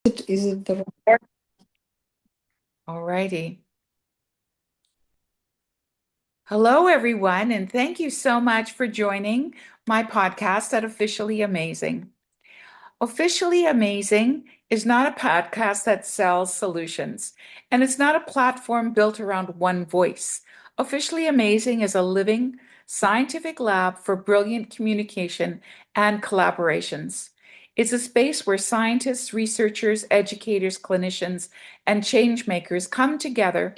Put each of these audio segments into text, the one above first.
Is it the All righty. Hello, everyone, and thank you so much for joining my podcast at Officially Amazing. Officially Amazing is not a podcast that sells solutions, and it's not a platform built around one voice. Officially Amazing is a living scientific lab for brilliant communication and collaborations. It's a space where scientists, researchers, educators, clinicians, and change makers come together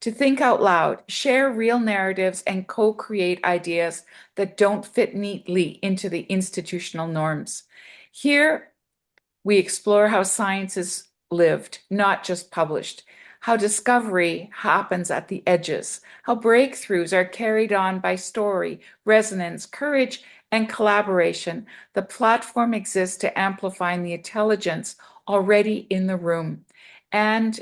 to think out loud, share real narratives, and co create ideas that don't fit neatly into the institutional norms. Here, we explore how science is lived, not just published, how discovery happens at the edges, how breakthroughs are carried on by story, resonance, courage, and collaboration. The platform exists to amplify the intelligence already in the room and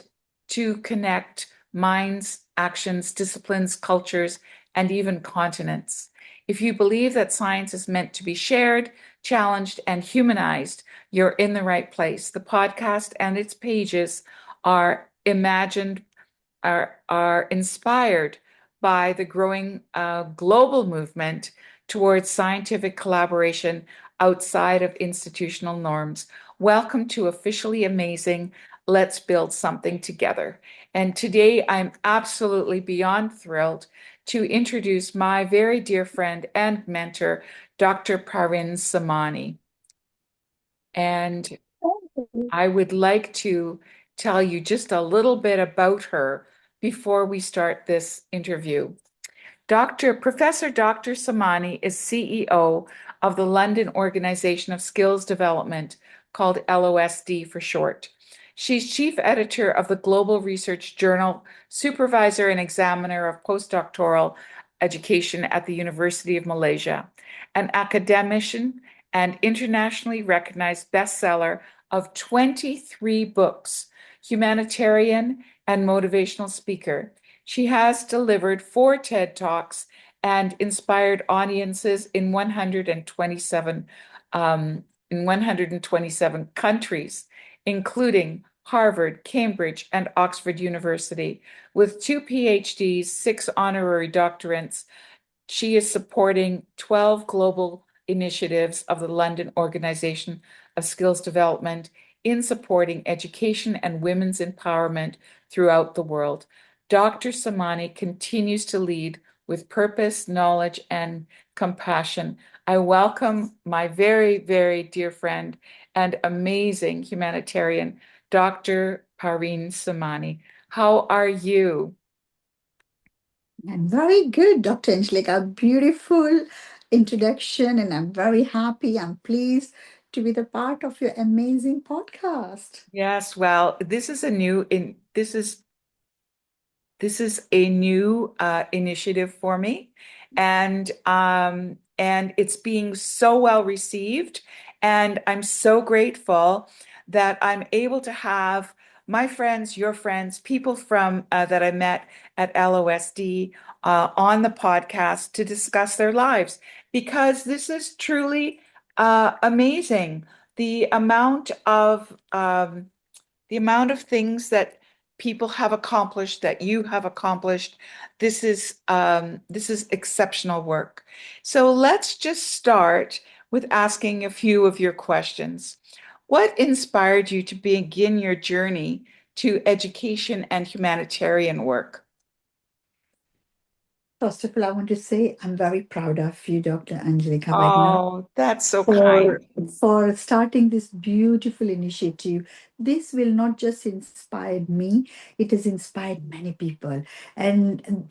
to connect minds, actions, disciplines, cultures, and even continents. If you believe that science is meant to be shared, challenged, and humanized, you're in the right place. The podcast and its pages are imagined, are inspired by the growing global movement towards scientific collaboration outside of institutional norms. Welcome to Officially Amazing. Let's build something together. And today I'm absolutely beyond thrilled to introduce my very dear friend and mentor, Dr. Parin Somani. And I would like to tell you just a little bit about her before we start this interview. Professor Dr. Samani is CEO of the London Organization of Skills Development, called LOSD for short. She's chief editor of the Global Research Journal, supervisor and examiner of postdoctoral education at the University of Malaysia, an academician and internationally recognized bestseller of 23 books, humanitarian and motivational speaker. She has delivered 4 TED Talks and inspired audiences in 127 countries, including Harvard, Cambridge, and Oxford University. With 2 PhDs, 6 honorary doctorates, she is supporting 12 global initiatives of the London Organization of Skills Development in supporting education and women's empowerment throughout the world. Dr. Samani continues to lead with purpose, knowledge, and compassion. I welcome my very, very dear friend and amazing humanitarian, Dr. Parin Somani. How are you? I'm very good, Dr. Angelica. Beautiful introduction, and I'm very happy. I'm pleased to be the part of your amazing podcast. Yes, well, this is a new initiative for me, and it's being so well received, and I'm so grateful that I'm able to have my friends, your friends, people from that I met at LOSD on the podcast to discuss their lives because this is truly amazing. The amount of the amount of things that people have accomplished, that you have accomplished, this is exceptional work. So let's just start with asking a few of your questions. What inspired you to begin your journey to education and humanitarian work? First of all, I want to say I'm very proud of you, Dr. Angelica Wagner, Oh, that's so for kind. for starting this beautiful initiative. This will not just inspire me, it has inspired many people. And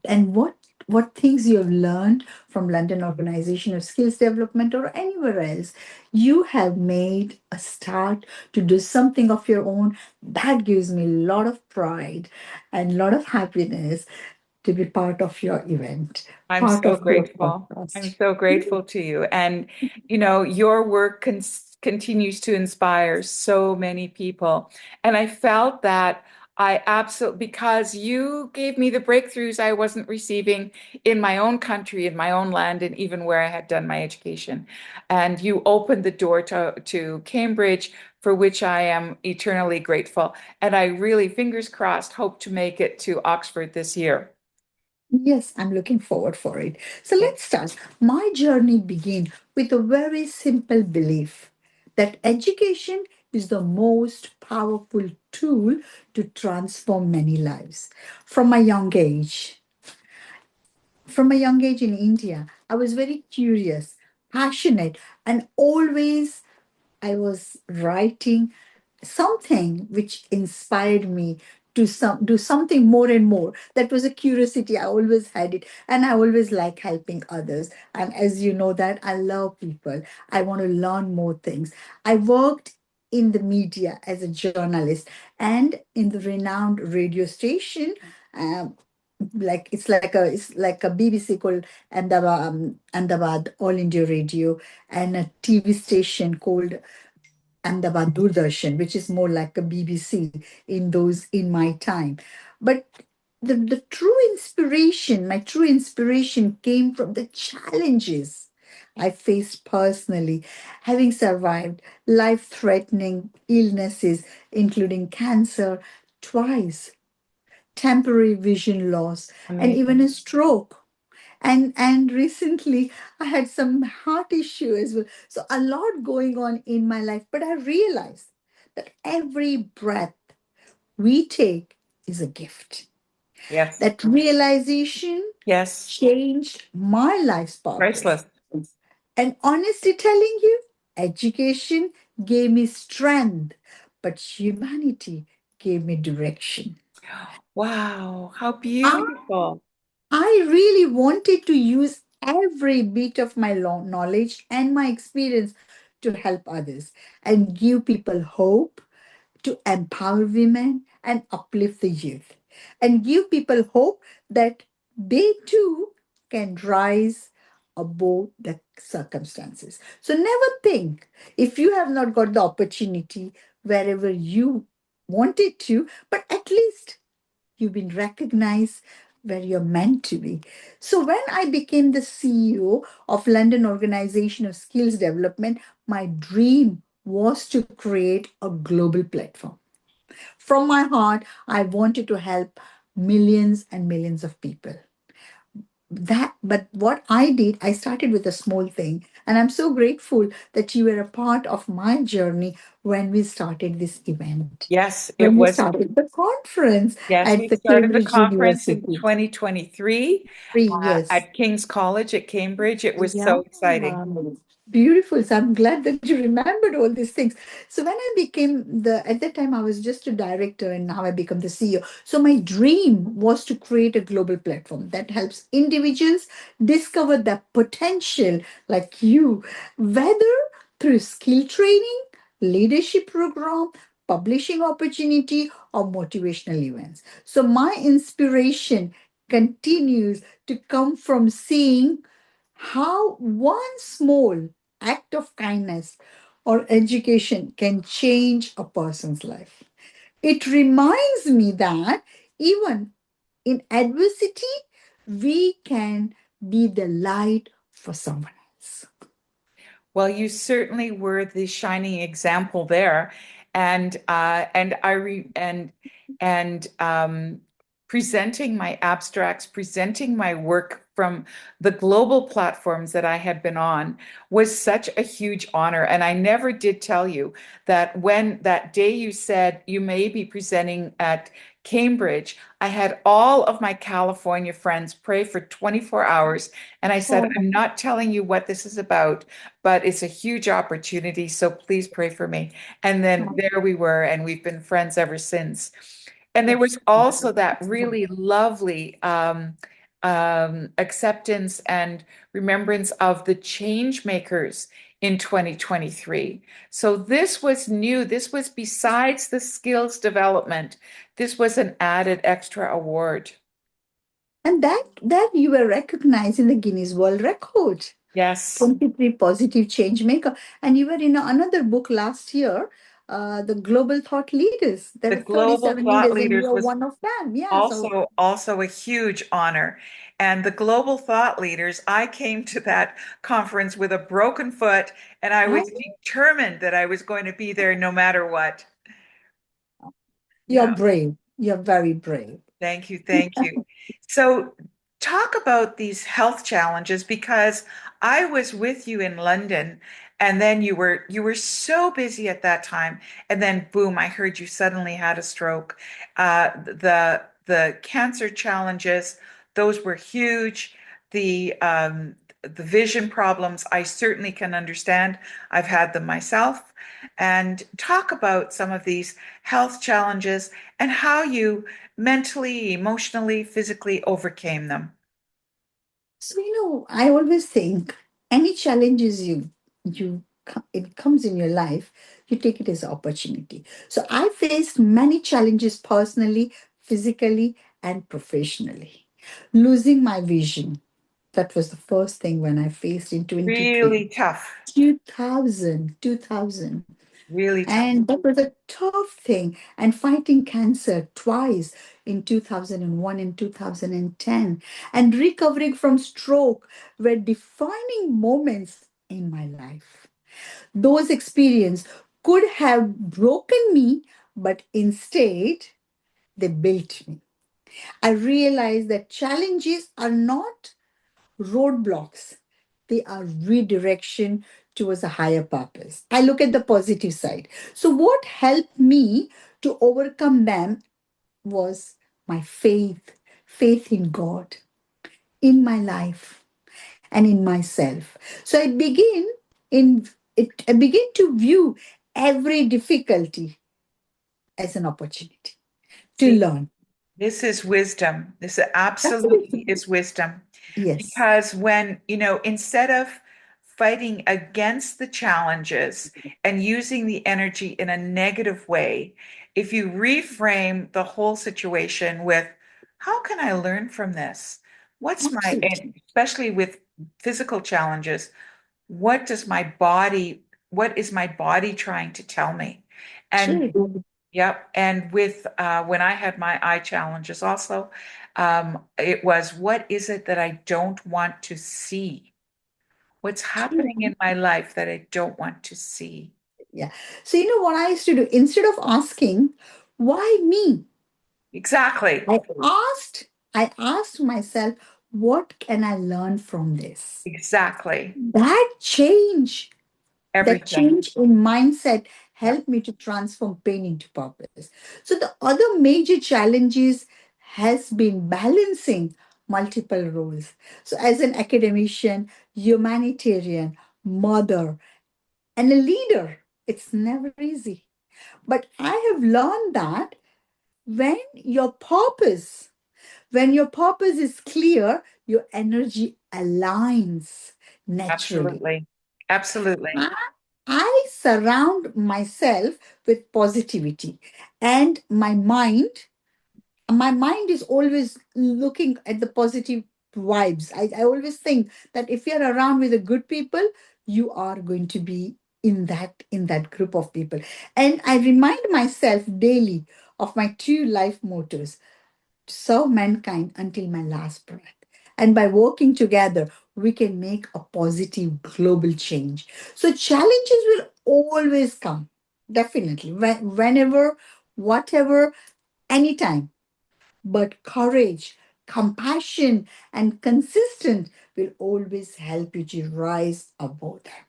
what things you have learned from London Organization of Skills Development or anywhere else, you have made a start to do something of your own. That gives me a lot of pride and a lot of happiness to be part of your event, I'm part so of your grateful. I'm podcast. so grateful to you. And, you know, your work continues to inspire so many people. And I felt that I absolutely, because you gave me the breakthroughs I wasn't receiving in my own country, in my own land, and even where I had done my education. And you opened the door to Cambridge, for which I am eternally grateful. And I really, fingers crossed, hope to make it to Oxford this year. Yes, I'm looking forward for it. So Yeah. let's start. My journey began with a very simple belief that education is the most powerful tool to transform many lives. From a young age, from a young age in India, I was very curious, passionate, and always I was writing something which inspired me to do something more and more. That was a curiosity. I always had it, and I always like helping others. And as you know, that I love people. I want to learn more things. I worked in the media as a journalist and in the renowned radio station. Um, it's like a BBC called Ahmedabad All India Radio, and a TV station called Ahmedabad Doordarshan, which is more like a BBC in my time. But the true inspiration, my true inspiration came from the challenges I faced personally, having survived life-threatening illnesses, including cancer twice, temporary vision loss, and even Amazing. a stroke. And recently I had some heart issue as well. So a lot going on in my life, but I realized that every breath we take is a gift. Yes. That realization Yes. changed my life's purpose. Priceless. And honestly telling you, education gave me strength, but humanity gave me direction. Wow, how beautiful. I really wanted to use every bit of my knowledge and my experience to help others and give people hope, to empower women and uplift the youth, and give people hope that they too can rise above the circumstances. So never think if you have not got the opportunity wherever you wanted to, but at least you've been recognized where you're meant to be. So when I became the CEO of London Organization of Skills Development, my dream was to create a global platform. From my heart, I wanted to help millions and millions of people. But what I did, I started with a small thing, and I'm so grateful that you were a part of my journey when we started this event, Yes, it when we was. started the conference Yes, at we the started the Cambridge conference in University. 2023 Yes. at King's College at Cambridge. It was Yeah. so exciting. Beautiful. So I'm glad that you remembered all these things. So when I became at that time, I was just a director and now I become the CEO. So my dream was to create a global platform that helps individuals discover their potential like you, whether through skill training, leadership program, publishing opportunity, or motivational events. So my inspiration continues to come from seeing how one small act of kindness or education can change a person's life. It reminds me that even in adversity, we can be the light for someone else. Well, you certainly were the shining example there, and I re and presenting my abstracts, presenting my work from the global platforms that I had been on was such a huge honor. And I never did tell you that when that day you said you may be presenting at Cambridge, I had all of my California friends pray for 24 hours. And I said, Oh, I'm not telling you what this is about, but it's a huge opportunity. So please pray for me. And then there we were, and we've been friends ever since. And there was that's also that really lovely acceptance and remembrance of the change makers in 2023. So this was new. This was besides the skills development. This was an added extra award. and that you were recognized in the Guinness World Record. Yes. 23 positive change maker. And you were in another book last year. the global thought leaders. There The were global 37 thought leaders, and leaders you're was one of them. Yeah. So, also a huge honor. And the global thought leaders, I came to that conference with a broken foot, and I was oh, determined that I was going to be there no matter what. you're Yeah. brave. You're very brave. Thank you. Thank you. So, talk about these health challenges because I was with you in London and then you were so busy at that time and then boom, I heard you suddenly had a stroke. The cancer challenges, those were huge. The vision problems, I certainly can understand. I've had them myself. And talk about some of these health challenges and how you mentally, emotionally, physically overcame them. So, I always think any challenges it comes in your life, you take it as an opportunity. So I faced many challenges personally, physically, and professionally. Losing my vision. That was the first thing when I faced in 2020. Really tough, 2000. really tough. And that was a tough thing. And fighting cancer twice in 2001 and 2010, and recovering from stroke were defining moments in my life. Those experiences could have broken me, but instead, they built me. I realized that challenges are not roadblocks, they are redirection towards a higher purpose. I look at the positive side. So, what helped me to overcome them was my faith in God, in my life, and in myself. So, I begin to view every difficulty as an opportunity to See, learn. this is wisdom. This absolutely Absolutely. is wisdom. Yes. Because instead of fighting against the challenges and using the energy in a negative way, if you reframe the whole situation with, how can I learn from this? And Absolutely. especially with physical challenges, what is my body trying to tell me? And True. yep. And with when I had my eye challenges also, it was what is it that I don't want to see? What's happening True. in my life that I don't want to see? Yeah. So, what I used to do? Instead of asking, why me? Exactly. I asked, I asked myself, what can I learn from this? Exactly. That change, that Everything. change in mindset Yep. helped me to transform pain into purpose. So the other major challenges has been balancing multiple roles. So as an academician, humanitarian, mother, and a leader, it's never easy. But I have learned that when your purpose when your purpose is clear, your energy aligns naturally. Absolutely. Absolutely. I, I surround myself with positivity, and my mind is always looking at the positive vibes. I always think that if you're around with the good people, you are going to be in that group of people. And I remind myself daily of my two life mottos: serve mankind until my last breath. And by working together, we can make a positive global change. So challenges will always come, definitely, whenever, whatever, anytime. But courage, compassion, and consistent will always help you to rise above them.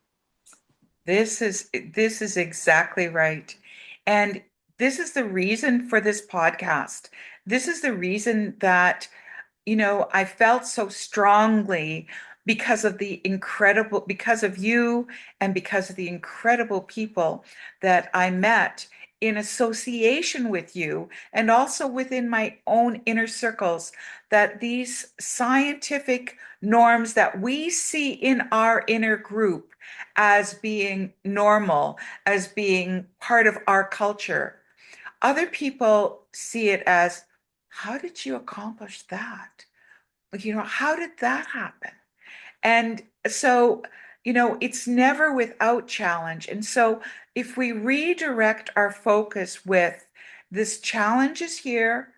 This is exactly right. And this is the reason for this podcast. This is the reason that I felt so strongly because of you and because of the incredible people that I met in association with you and also within my own inner circles, that these scientific norms that we see in our inner group as being normal, as being part of our culture, other people see it as, how did you accomplish that? Like, how did that happen? And so it's never without challenge. And so if we redirect our focus with this challenge is here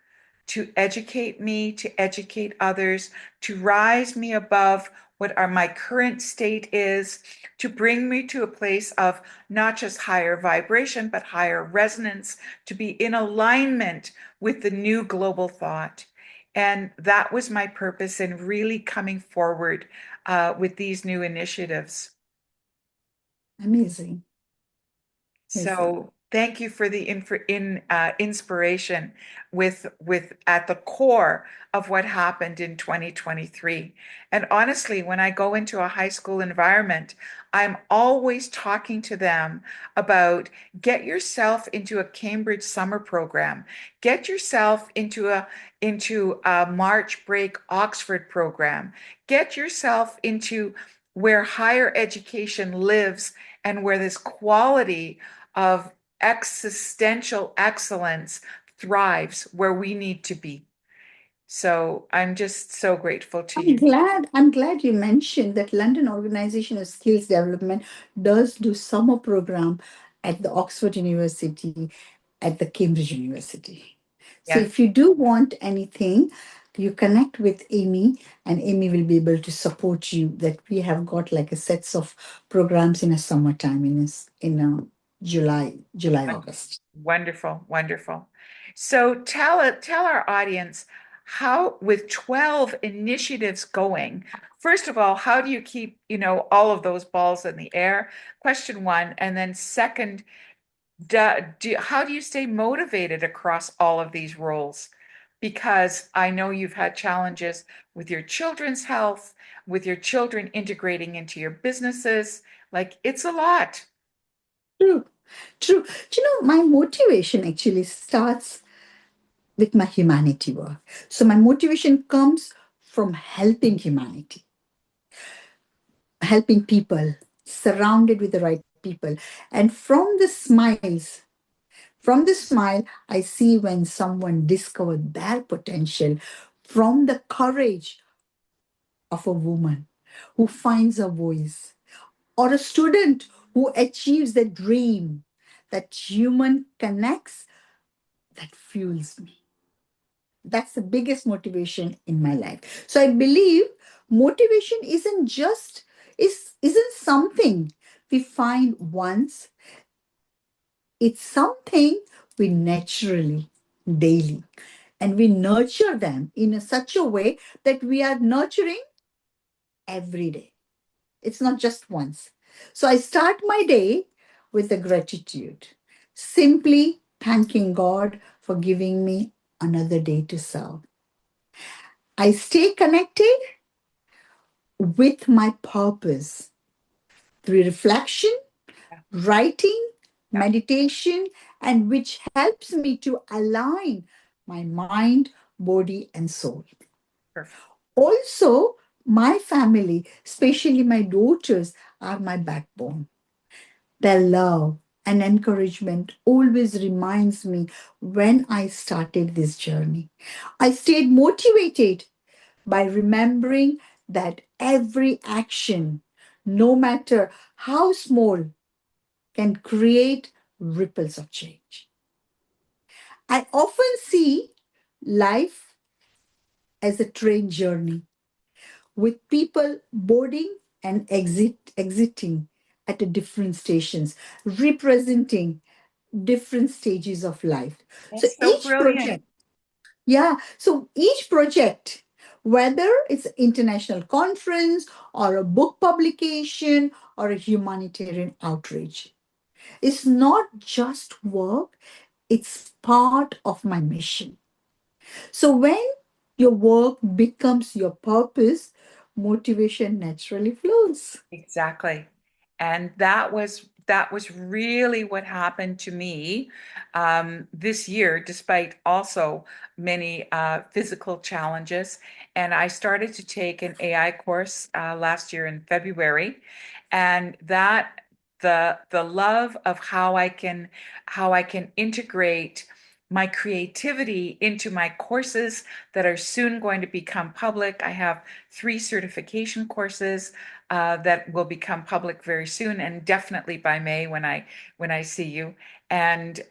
to educate me, to educate others, to rise me above what my current state is, to bring me to a place of not just higher vibration, but higher resonance, to be in alignment with the new global thought. And that was my purpose in really coming forward with these new initiatives. Amazing. Amazing. So thank you for the inspiration with at the core of what happened in 2023. And honestly, when I go into a high school environment, I'm always talking to them about get yourself into a Cambridge summer program, get yourself into a March break Oxford program, get yourself into where higher education lives and where this quality of existential excellence thrives where we need to be. So I'm just so grateful to you. I'm glad you mentioned that London Organization of Skills Development does do summer program at the Oxford University, at the Cambridge University. So Yes, if you do want anything, you connect with Amy, and Amy will be able to support you. That we have got like a sets of programs in a summertime in July, August. wonderful, wonderful. So tell our audience how, with 12 initiatives going, first of all, how do you keep, all of those balls in the air? Question one. And then second, how do you stay motivated across all of these roles? Because I know you've had challenges with your children's health, with your children integrating into your businesses. Like it's a lot. True, true. Do you know, my motivation actually starts with my humanity work. So my motivation comes from helping humanity, helping people, surrounded with the right people. And from the smile, I see when someone discovered their potential, from the courage of a woman who finds a voice, or a student who achieves the dream, that human connects, that fuels me. That's the biggest motivation in my life. So I believe motivation isn't something we find once. It's something we naturally, daily, and we nurture them in such a way that we are nurturing every day. It's not just once. So I start my day with a gratitude, simply thanking God for giving me another day to serve. I stay connected with my purpose through reflection, Yeah, writing, yeah, meditation, and which helps me to align my mind, body, and soul. perfect. Also, my family, especially my daughters, are my backbone. Their love and encouragement always reminds me when I started this journey. I stayed motivated by remembering that every action, no matter how small, can create ripples of change. I often see life as a train journey with people boarding and exiting at a different stations, representing different stages of life. So That's so each brilliant. project, yeah, so each project, whether it's an international conference or a book publication or a humanitarian outreach, is not just work, it's part of my mission. So when your work becomes your purpose, motivation naturally flows. Exactly. And that was really what happened to me this year, despite also many physical challenges. And I started to take an AI course last year in February, and that the love of how I can integrate my creativity into my courses that are soon going to become public. I have 3 certification courses that will become public very soon, and definitely by May when I see you. And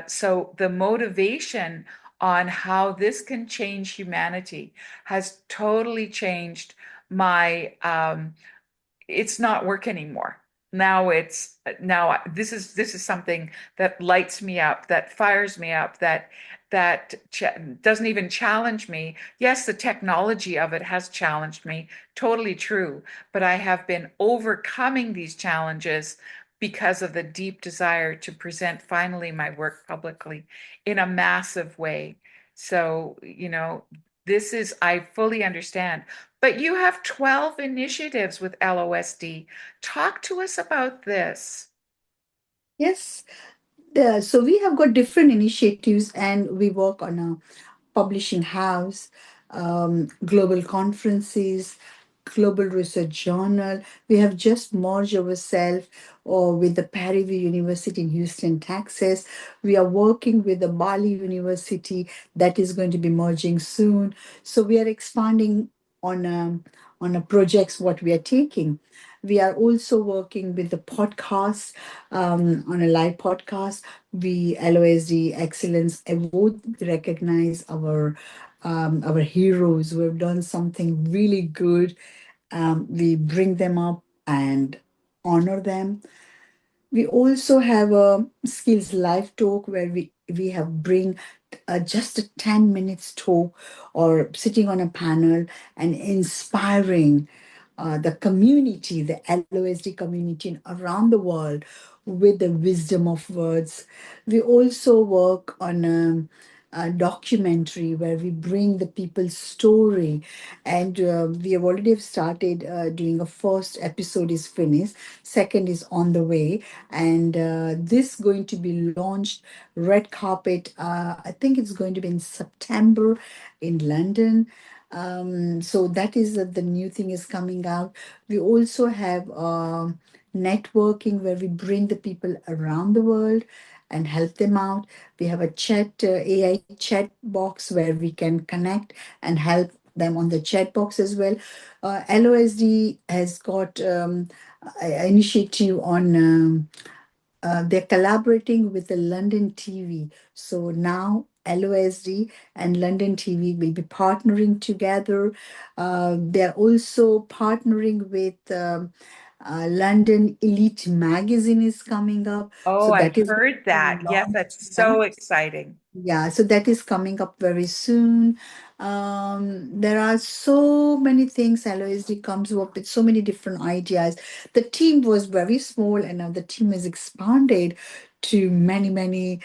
so the motivation on how this can change humanity has totally changed my it's not work anymore. Now this is something that lights me up, that fires me up, that doesn't even challenge me. Yes, the technology of it has challenged me, totally true, but I have been overcoming these challenges because of the deep desire to present finally my work publicly in a massive way. So, this is, I fully understand. But you have 12 initiatives with LOSD. Talk to us about this. Yes. So we have got different initiatives, and we work on a publishing house, global conferences, global research journal. We have just merged ourselves with the Paris University in Houston, Texas. We are working with the Bali University that is going to be merging soon. So we are expanding on a projects what we are taking. We are also working with the podcast, on a live podcast. We LOSD Excellence Award recognize our heroes who have done something really good. We bring them up and honor them. We also have a skills live talk where we have bring just a 10 minutes talk or sitting on a panel and inspiring the community, the LOSD community around the world with the wisdom of words. We also work on a documentary where we bring the people's story, and we have already have started doing a first episode is finished, second is on the way, and this going to be launched red carpet. I think it's going to be in September in London. So that is the new thing is coming out. We also have networking where we bring the people around the world and help them out. We have a chat, AI chat box where we can connect and help them on the chat box as well. LOSD has got initiative on they're collaborating with the London TV. So now LOSD and London TV will be partnering together. They're also partnering with London Elite Magazine is coming up. So Oh, I that is going heard to be that. Yes, launched. that's Yeah. so exciting. Yeah, so that is coming up very soon. There are so many things. LOSD comes up with so many different ideas. The team was very small, and now the team has expanded to many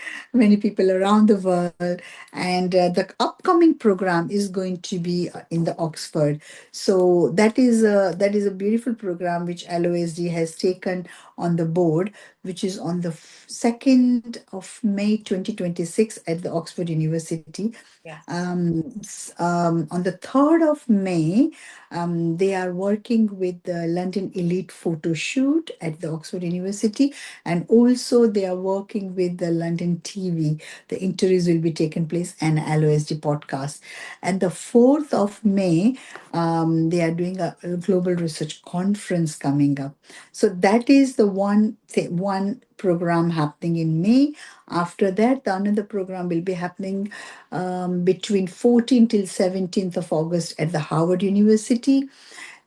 people around the world. And the upcoming program is going to be in the Oxford. So that is a beautiful program which LOSD has taken on the board, which is on the 2nd of May 2026 at the Oxford University. Yes. On the 3rd of May, they are working with the London Elite Photo Shoot at the Oxford University, and also they are working with the London TV. The interviews will be taking place and LOSD podcast. And the 4th of May, they are doing a global research conference coming up. So that is the one program happening in May. After that, the another program will be happening between 14th till 17th of August at the Harvard University,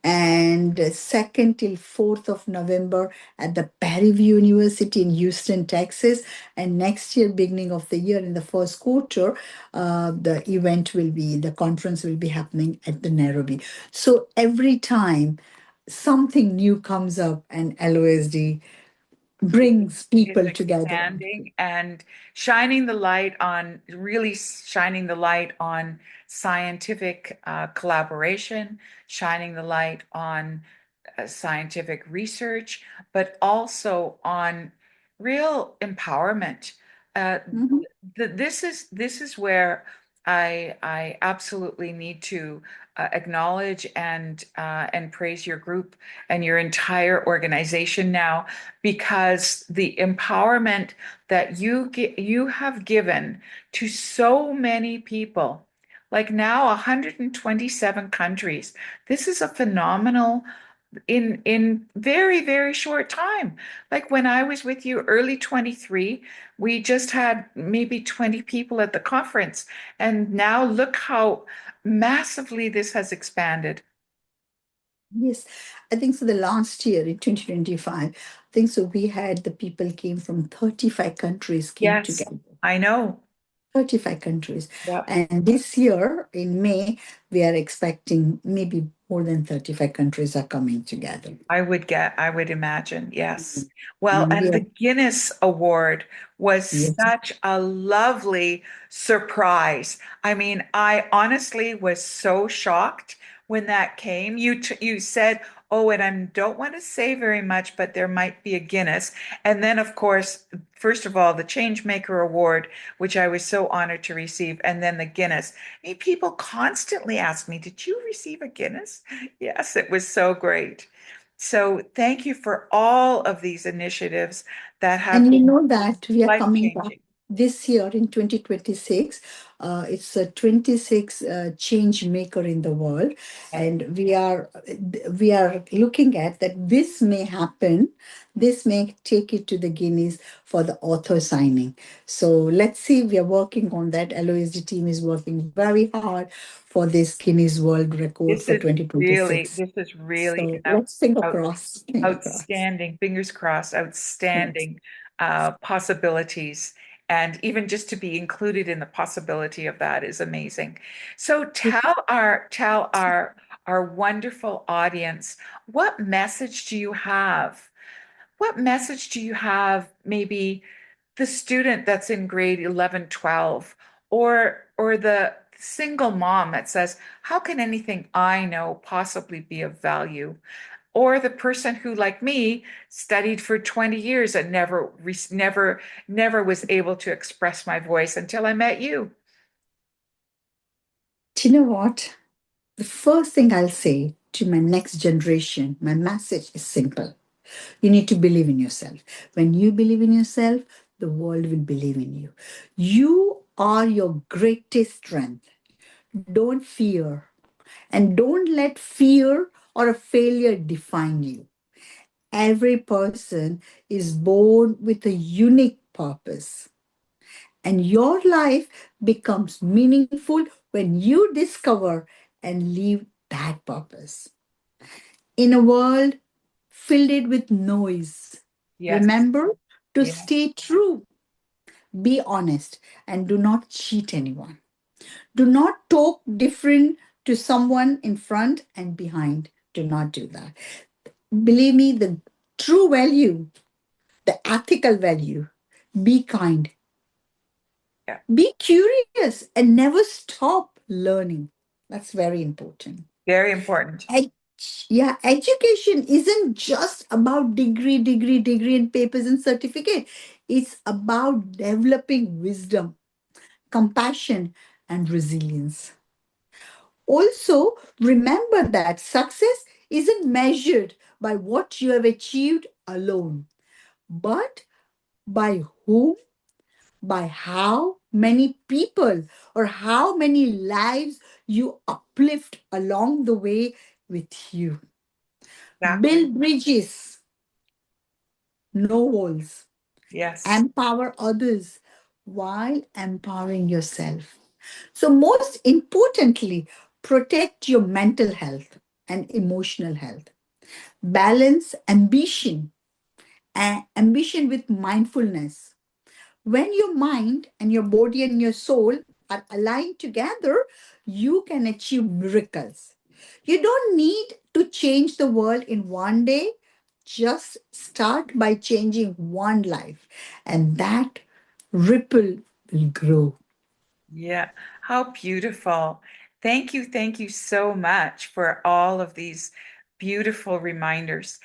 and 2nd till 4th of November at the Paris University in Houston, Texas. And next year, beginning of the year, in the first quarter, the conference will be happening at the Nairobi. So every time something new comes up, and LOSD brings Is people together. expanding and shining the light on, really shining the light on scientific collaboration, shining the light on scientific research, but also on real empowerment. Uh, Mhm. this is where I absolutely need to acknowledge and praise your group and your entire organization now, because the empowerment that you have given to so many people, like now 127 countries. This is a phenomenal in very, very short time. Like when I was with you early 23, we just had maybe 20 people at the conference. And now look how massively this has expanded. Yes, I think so. The last year in 2025, I think so. We had the people came from 35 countries came Yes, together. I know. 35 countries. Yep. And this year in May, we are expecting maybe more than 35 countries are coming together. I would imagine, yes. Well, And we and the are, Guinness Award was yes. such a lovely surprise. I mean, I honestly was so shocked when that came. You said, "Oh, and I don't want to say very much, but there might be a Guinness." And then, of course, first of all, the Changemaker Award, which I was so honored to receive, and then the Guinness. I mean, people constantly ask me, "Did you receive a Guinness?" Yes, it was so great. So thank you for all of these initiatives that have And you been know that we are coming up life-changing. this year in 2026. It's a 26 change maker in the world, Okay. and we are looking at that this may happen. This may take it to the Guinness for the author signing. So let's see. We are working on that. LOSD team is working very hard for this Guinness World Record for 2026. This is really So an let's finger out, crossed. Finger crossed. outstanding, fingers crossed, Yes. outstanding possibilities. And even just to be included in the possibility of that is amazing. So tell our wonderful audience, what message do you have? What message do you have, maybe the student that's in grade 11, 12, or the single mom that says, how can anything I know possibly be of value? Or the person who, like me, studied for 20 years and never was able to express my voice until I met you. Do you know what? The first thing I'll say to my next generation, my message is simple. You need to believe in yourself. When you believe in yourself, the world will believe in you. You are your greatest strength. Don't fear. And don't let fear or a failure define you. Every person is born with a unique purpose. And your life becomes meaningful when you discover and live that purpose. In a world filled with noise, Yes, remember to yes, stay true, be honest, and do not cheat anyone. Do not talk different to someone in front and behind. Do not do that. Believe me, the true value, the ethical value, be kind, yeah, be curious, and never stop learning. That's very important. very important. Ed- yeah, education isn't just about degree, and papers and certificate. It's about developing wisdom, compassion, and resilience. Also, remember that success isn't measured by what you have achieved alone, but by whom, by how many people, or how many lives you uplift along the way with you. Exactly. Build bridges, no walls. Yes, Empower others while empowering yourself. So, most importantly, protect your mental health and emotional health. Balance ambition and ambition with mindfulness. When your mind and your body and your soul are aligned together, you can achieve miracles. You don't need to change the world in one day. Just start by changing one life, and that ripple will grow. yeah. How beautiful. Thank you so much for all of these beautiful reminders.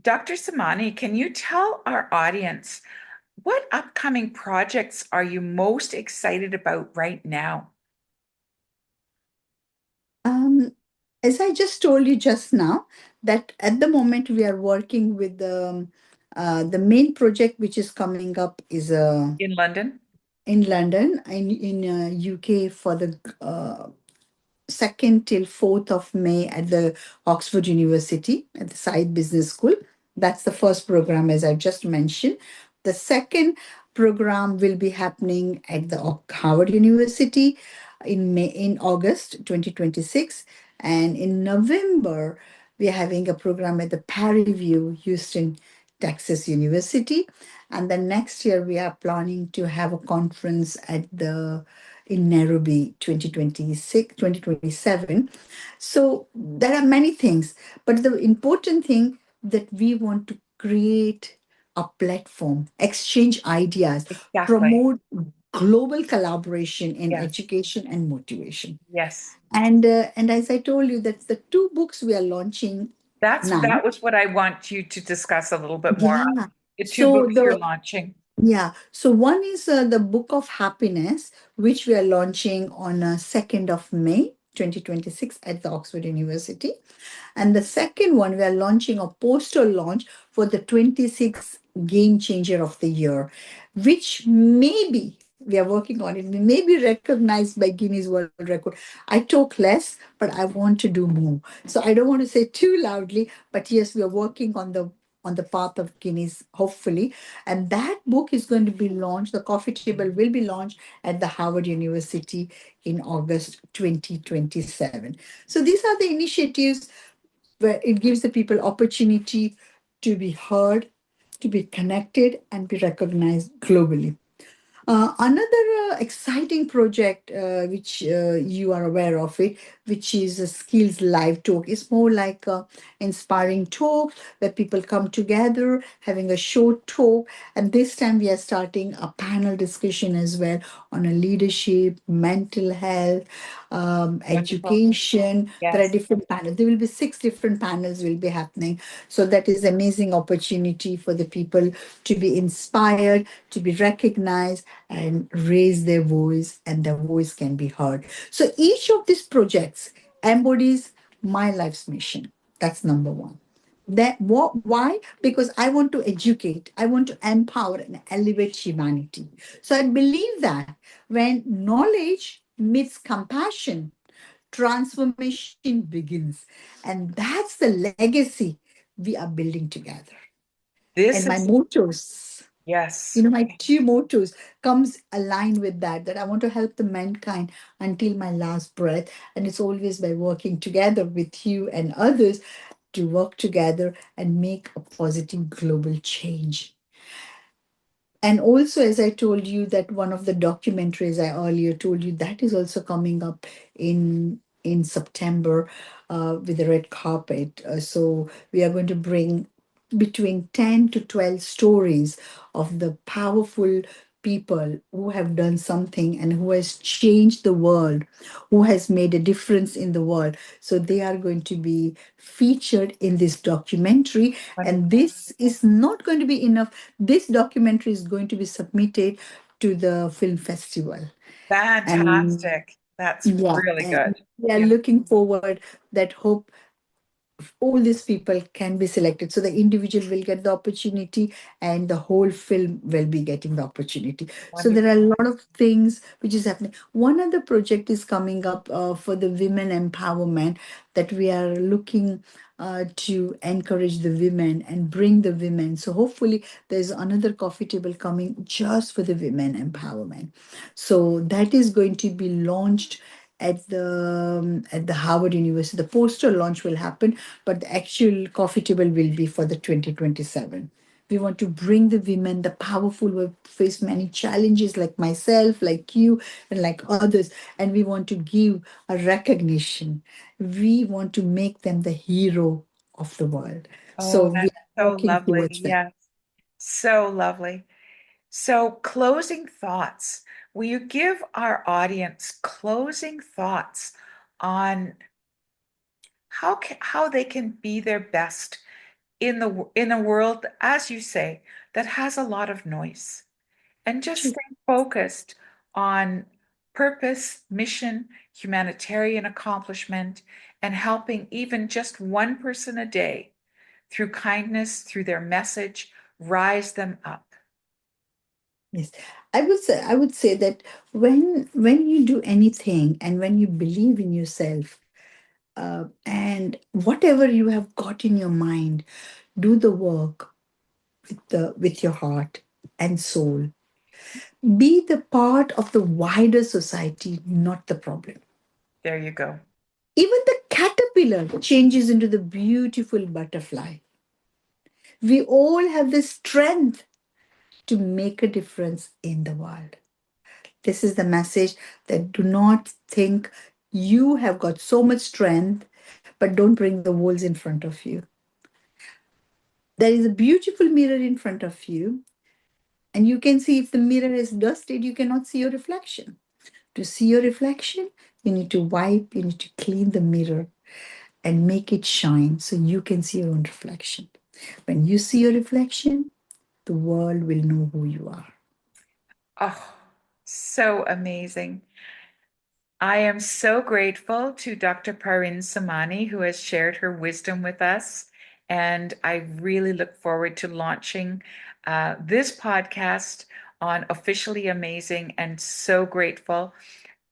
Dr. Samani, can you tell our audience what upcoming projects are you most excited about right now? Um, as I just told you just now, that at the moment we are working with the main project which is coming up is In London? in London, in UK for the 2nd till 4th of May at the Oxford University at the Side Business School. That's the first program, as I've just mentioned. The second program will be happening at the Harvard University in August 2026. And in November, we're having a program at the Prairie View, Houston, Texas University. And then next year, we are planning to have a conference at the in Nairobi 2026, 2027. So there are many things, but the important thing that we want to create a platform, exchange ideas, Exactly. promote global collaboration in Yes. education and motivation. Yes. And as I told you, that's the two books we are launching now. That was what I want you to discuss a little bit more on. Yeah. The two So books you're the launching. Yeah. So one is the Book of Happiness, which we are launching on 2nd of May, 2026 at the Oxford University. And the second one, we are launching a poster launch for the 26th Game Changer of the Year, which maybe we are working on it, may be recognized by Guinness World Record. I talk less, but I want to do more. So I don't want to say too loudly, but yes, we are working on the path of Guinness, hopefully. And that book is going to be launched. The coffee table will be launched at the Harvard University in August 2027. So these are the initiatives where it gives the people opportunity to be heard, to be connected, and be recognized globally. Another exciting project, which you are aware of it, which is a Skills Live Talk. It's more like a inspiring talk where people come together, having a short talk. And this time we are starting a panel discussion as well on a leadership, mental health, Wonderful. education. There are Yes. different panels. There will be 6 different panels will be happening. So that is amazing opportunity for the people to be inspired, to be recognized, and raise their voice, and their voice can be heard. So each of these projects embodies my life's mission. That's number one. That what why? Because I want to educate, I want to empower and elevate humanity. So I believe that when knowledge meets compassion, transformation begins. And that's the legacy we are building together. This And my is, mottos, yes. my two mottos comes aligned with that I want to help the mankind until my last breath. And it's always by working together with you and others to work together and make a positive global change. And also, as I told you, that one of the documentaries I earlier told you, that is also coming up in September with the red carpet. So we are going to bring between 10 to 12 stories of the powerful people who have done something and who has changed the world, who has made a difference in the world. So they are going to be featured in this documentary. And Wonderful. this is not going to be enough. This documentary is going to be submitted to the film festival. And Fantastic. That's yeah, really and good. we are Yeah. looking forward that hope all these people can be selected. So the individual will get the opportunity and the whole film will be getting the opportunity. So there are a Wonderful. lot of things which is happening. One other project is coming up for the women empowerment, that we are looking to encourage the women and bring the women. So hopefully there's another coffee table coming just for the women empowerment. So that is going to be launched at the Harvard University. The poster launch will happen, but the actual coffee table will be for the 2027. We want to bring the women, the powerful who face many challenges, like myself, like you, and like others, and we want to give a recognition. We want to make them the hero of the world. So Oh, we that's are so working lovely. towards that. Yes. So lovely. So, closing thoughts. Will you give our audience closing thoughts on how they can be their best in a world, as you say, that has a lot of noise, and just Sure. stay focused on purpose, mission, humanitarian accomplishment, and helping even just one person a day through kindness, through their message, rise them up. Yes, I would say that when you do anything and when you believe in yourself, and whatever you have got in your mind, do the work with your heart and soul. Be the part of the wider society, not the problem. There you go. Even the caterpillar changes into the beautiful butterfly. We all have the strength to make a difference in the world. This is the message, that do not think you have got so much strength, but don't bring the wolves in front of you. There is a beautiful mirror in front of you, and you can see if the mirror is dusted, you cannot see your reflection. To see your reflection, you need to wipe, you need to clean the mirror and make it shine so you can see your own reflection. When you see your reflection, the world will know who you are. Oh, so amazing. I am so grateful to Dr. Parin Somani, who has shared her wisdom with us. And I really look forward to launching this podcast on Officially Amazing, and so grateful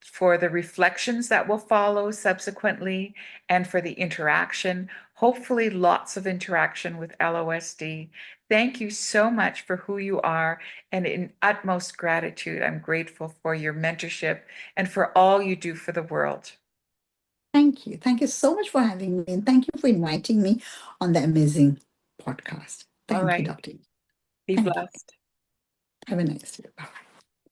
for the reflections that will follow subsequently and for the interaction. Hopefully, lots of interaction with LOSD. Thank you so much for who you are. And in utmost gratitude, I'm grateful for your mentorship and for all you do for the world. Thank you. Thank you so much for having me, and thank you for inviting me on the amazing podcast. All Thank you, right. Dr. Be Thank you. blessed. Have a nice day. Bye.